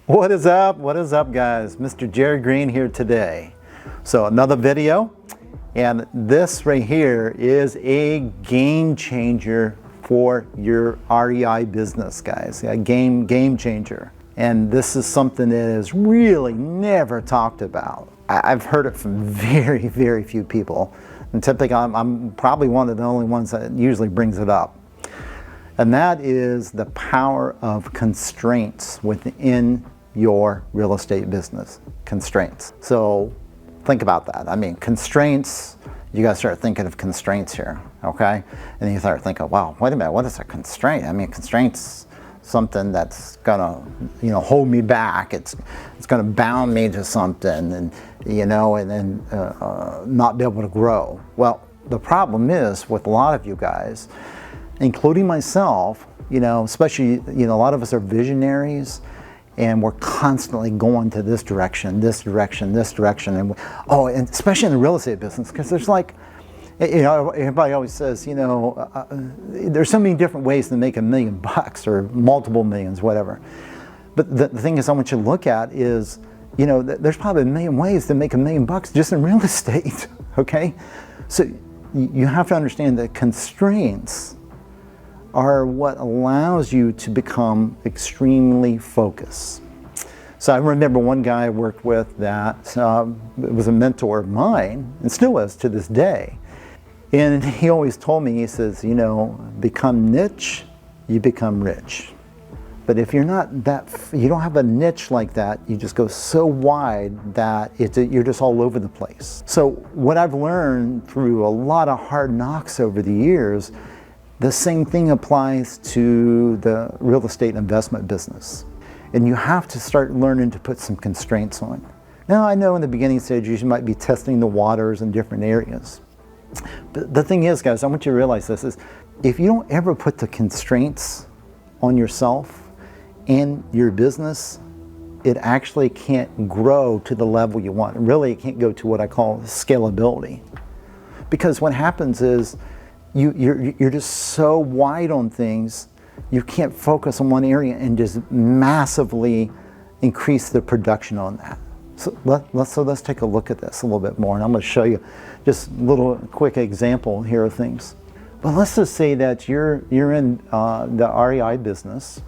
What is up? What is up, guys? Mr. Jerry Green here today. So another video, and this right here is a game changer for your REI business, guys. A game changer. And this is something that is really never talked about. I've heard it from very, very few people. And typically I'm probably one of the only ones that usually brings it up. And that is the power of constraints within your real estate business. Constraints. So think about that. I mean, constraints, you gotta start thinking of constraints here, okay? And then you start thinking, wow, wait a minute, what is a constraint? I mean, constraints, something that's gonna, hold me back. It's gonna bound me to something, and and then not be able to grow. Well, the problem is with a lot of you guys, including myself, especially, a lot of us are visionaries, and we're constantly going to this direction, and and especially in the real estate business, because there's like, everybody always says, there's so many different ways to make $1 million or multiple millions, whatever. But the thing is, I want you to look at is, there's probably a million ways to make $1 million just in real estate, okay? So you have to understand that constraints are what allows you to become extremely focused. So I remember one guy I worked with that was a mentor of mine, and still is to this day. And he always told me, he says, become niche, you become rich. But if you're not you don't have a niche like that, you just go so wide that you're just all over the place. So what I've learned through a lot of hard knocks over the years, the same thing applies to the real estate investment business. And you have to start learning to put some constraints on. Now, I know in the beginning stages you might be testing the waters in different areas. But the thing is, guys, I want you to realize this is, if you don't ever put the constraints on yourself and your business, it actually can't grow to the level you want. Really, it can't go to what I call scalability. Because what happens is, you're just so wide on things, you can't focus on one area and just massively increase the production on that. So let's take a look at this a little bit more, and I'm going to show you just a little quick example here of things. But let's just say that you're in the REI business,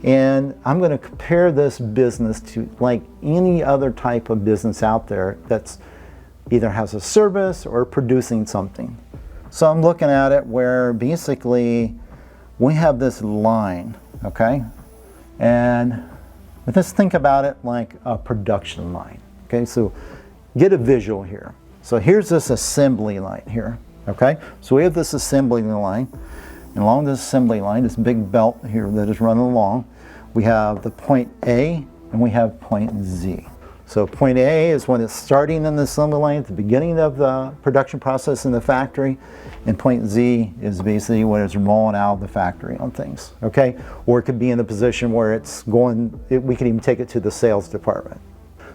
and I'm going to compare this business to like any other type of business out there that's either has a service or producing something. So I'm looking at it where basically we have this line, okay? And let's think about it like a production line, okay? So get a visual here. So here's this assembly line here, okay? So we have this assembly line, and along this assembly line, this big belt here that is running along, we have the point A and we have point Z. So point A is when it's starting in the assembly line at the beginning of the production process in the factory, and point Z is basically when it's rolling out of the factory on things, okay? Or it could be in a position where it's going, we could even take it to the sales department.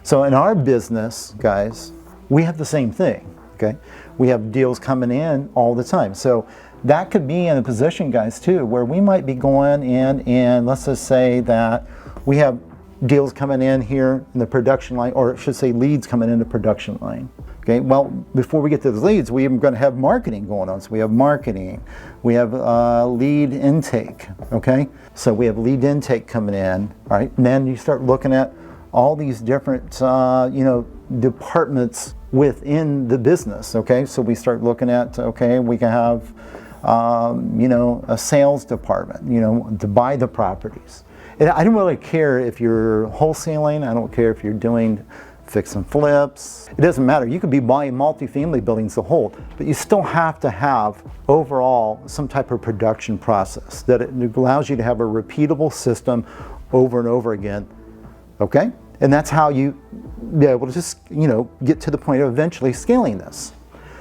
So in our business, guys, we have the same thing, okay? We have deals coming in all the time. So that could be in a position, guys, too, where we might be going in and let's just say that we have deals coming in here in the production line, or I should say leads coming in the production line. Okay, well, before we get to the leads, we're going to have marketing going on. So we have marketing, we have lead intake, okay? So we have lead intake coming in, all right? And then you start looking at all these different, departments within the business, okay? So we start looking at, okay, we can have, a sales department, to buy the properties. I don't really care if you're wholesaling. I don't care if you're doing fix and flips. It doesn't matter. You could be buying multifamily buildings to hold, but you still have to have overall some type of production process that it allows you to have a repeatable system over and over again. Okay? And that's how you be able to just, get to the point of eventually scaling this.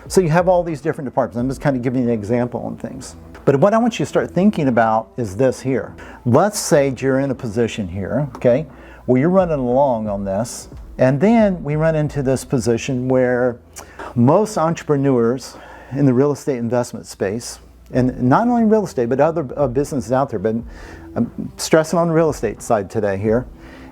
So you have all these different departments. I'm just kind of giving you an example on things. But what I want you to start thinking about is this here. Let's say you're in a position here, okay, where you're running along on this, and then we run into this position where most entrepreneurs in the real estate investment space, and not only real estate, but other businesses out there, but I'm stressing on the real estate side today here,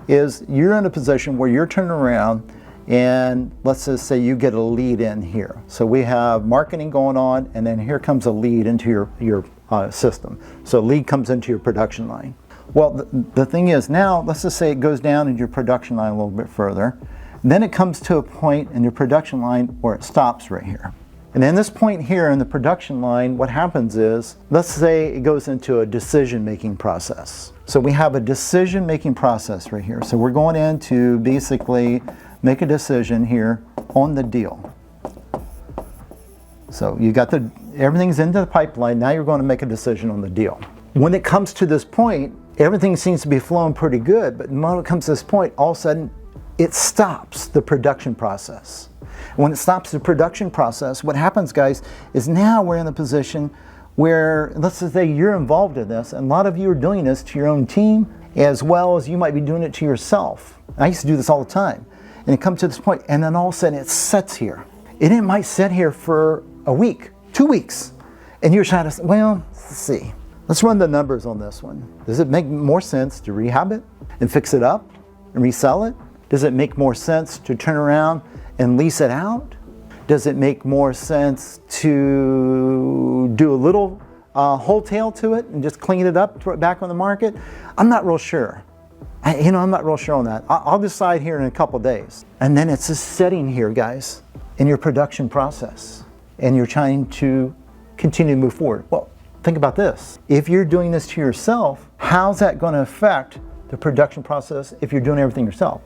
is you're in a position where you're turning around and let's just say you get a lead in here. So we have marketing going on, and then here comes a lead into your system. So lead comes into your production line. Well, the thing is now, let's just say it goes down into your production line a little bit further. Then it comes to a point in your production line where it stops right here. And then this point here in the production line, what happens is, let's say it goes into a decision-making process. So we have a decision-making process right here. So we're going in to basically make a decision here on the deal. So you got everything's into the pipeline. Now you're going to make a decision on the deal. When it comes to this point, everything seems to be flowing pretty good. But when it comes to this point, all of a sudden, it stops the production process. When it stops the production process, what happens, guys, is now we're in a position where, let's just say you're involved in this, and a lot of you are doing this to your own team, as well as you might be doing it to yourself. I used to do this all the time. And it comes to this point, and then all of a sudden it sits here. And it might sit here for a week, 2 weeks. And you're trying to say, well, let's see. Let's run the numbers on this one. Does it make more sense to rehab it and fix it up and resell it? Does it make more sense to turn around and lease it out? Does it make more sense to do a little wholesale to it and just clean it up, throw it back on the market? I'm not real sure. I'm not real sure on that. I'll decide here in a couple days. And then it's just sitting here, guys, in your production process. And you're trying to continue to move forward. Well, think about this. If you're doing this to yourself, how's that going to affect the production process if you're doing everything yourself?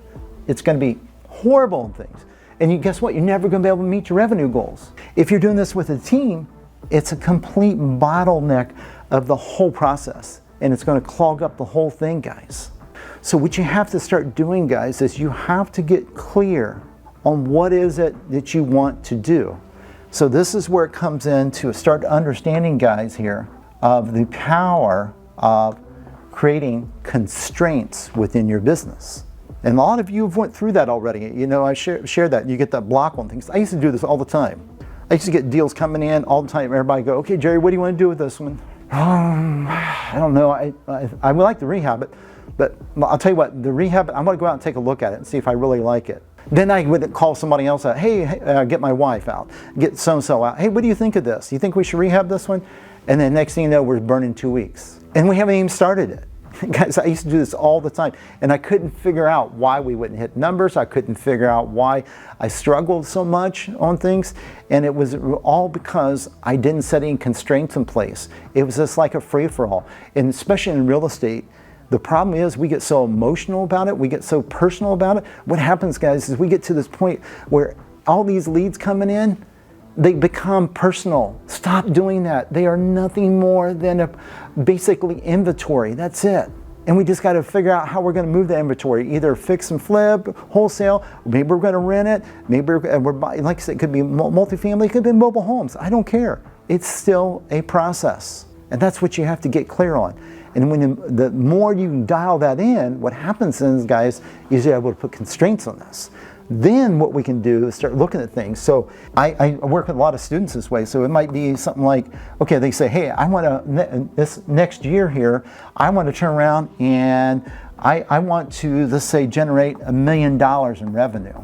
It's going to be horrible in things. And guess what? You're never going to be able to meet your revenue goals. If you're doing this with a team, it's a complete bottleneck of the whole process. And it's going to clog up the whole thing, guys. So what you have to start doing, guys, is you have to get clear on what is it that you want to do. So this is where it comes in to start understanding, guys, here, of the power of creating constraints within your business. And a lot of you have went through that already. I shared that. You get that block on things. I used to do this all the time. I used to get deals coming in all the time. Everybody go, okay, Jerry, what do you want to do with this one? I don't know. I would like to rehab it. But I'll tell you what, the rehab, I'm going to go out and take a look at it and see if I really like it. Then I would call somebody else out. Hey, get my wife out. Get so-and-so out. Hey, what do you think of this? You think we should rehab this one? And then next thing you know, we're burning 2 weeks. And we haven't even started it. Guys, I used to do this all the time. And I couldn't figure out why we wouldn't hit numbers. I couldn't figure out why I struggled so much on things. And it was all because I didn't set any constraints in place. It was just like a free-for-all. And especially in real estate, the problem is we get so emotional about it, we get so personal about it. What happens, guys, is we get to this point where all these leads coming in, they become personal. Stop doing that. They are nothing more than basically inventory. That's it. And we just got to figure out how we're going to move the inventory. Either fix and flip, wholesale, maybe we're going to rent it, maybe we're buying, like I said, it could be multifamily, it could be mobile homes. I don't care. It's still a process. And that's what you have to get clear on. And when the more you dial that in, what happens is, guys, is you're able to put constraints on this. Then what we can do is start looking at things. So I work with a lot of students this way. So it might be something like, okay, they say, hey, I want to, this next year here, I want to turn around and I want to, let's say, generate $1 million in revenue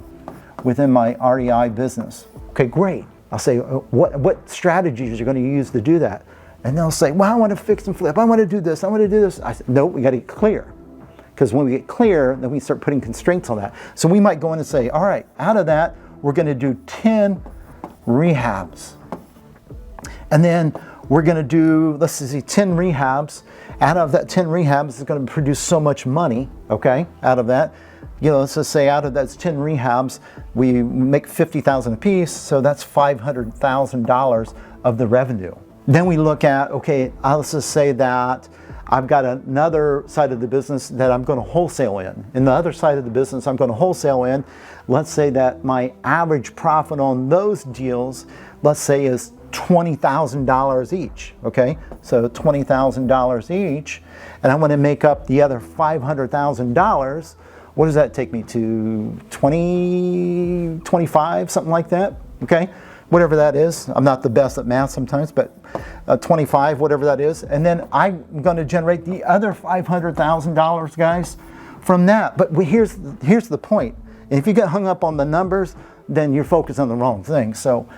within my REI business. Okay, great. I'll say, what strategies are you going to use to do that? And they'll say, well, I want to fix and flip. I want to do this. I want to do this. I said, no, we got to get clear. Because when we get clear, then we start putting constraints on that. So we might go in and say, all right, out of that, we're going to do 10 rehabs. And then we're going to do, let's see, 10 rehabs. Out of that 10 rehabs is going to produce so much money, okay, out of that. Let's just say out of those 10 rehabs, we make $50,000 a piece. So that's $500,000 of the revenue. Then we look at, okay, let's just say that I've got another side of the business that I'm going to wholesale in. In the other side of the business I'm going to wholesale in, let's say that my average profit on those deals, let's say, is $20,000 each, okay? So $20,000 each, and I want to make up the other $500,000. What does that take me to? 20, 25, something like that, okay? Whatever that is. I'm not the best at math sometimes, but 25, whatever that is. And then I'm going to generate the other $500,000, guys, from that. But here's the point. If you get hung up on the numbers, then you're focused on the wrong thing. So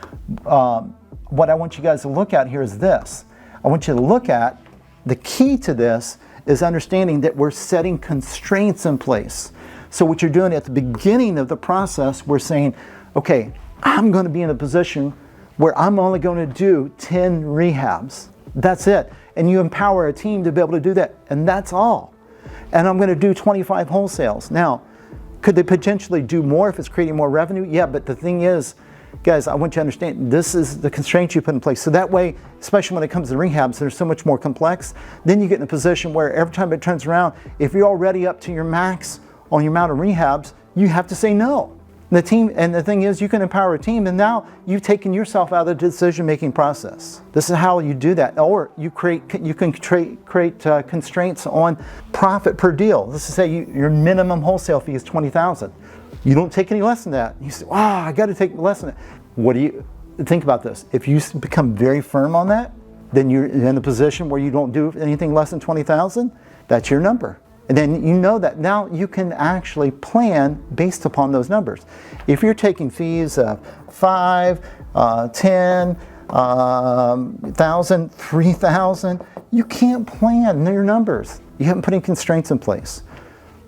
what I want you guys to look at here is this. I want you to look at the key to this is understanding that we're setting constraints in place. So what you're doing at the beginning of the process, we're saying, okay, I'm going to be in a position where I'm only going to do 10 rehabs. That's it. And you empower a team to be able to do that. And that's all. And I'm going to do 25 wholesales. Now, could they potentially do more if it's creating more revenue? Yeah, but the thing is, guys, I want you to understand, this is the constraints you put in place. So that way, especially when it comes to rehabs, they're so much more complex. Then you get in a position where every time it turns around, if you're already up to your max on your amount of rehabs, you have to say no. The team, and the thing is, you can empower a team, and now you've taken yourself out of the decision-making process. This is how you do that. Or you can create constraints on profit per deal. Let's just say your minimum wholesale fee is $20,000. You don't take any less than that. You say, "Wow, I got to take less than that." What do you think about this? If you become very firm on that, then you're in a position where you don't do anything less than $20,000. That's your number. And then you know that now you can actually plan based upon those numbers. If you're taking fees of 5, 10, 1,000, 3,000, you can't plan your numbers. You haven't put any constraints in place.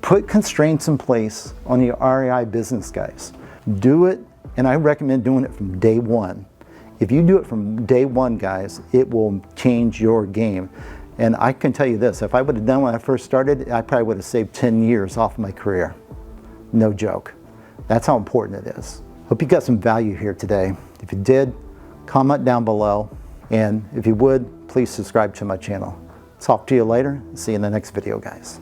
Put constraints in place on your REI business, guys. Do it, and I recommend doing it from day one. If you do it from day one, guys, it will change your game. And I can tell you this, if I would have done when I first started, I probably would have saved 10 years off my career. No joke. That's how important it is. Hope you got some value here today. If you did, comment down below. And if you would, please subscribe to my channel. Talk to you later. See you in the next video, guys.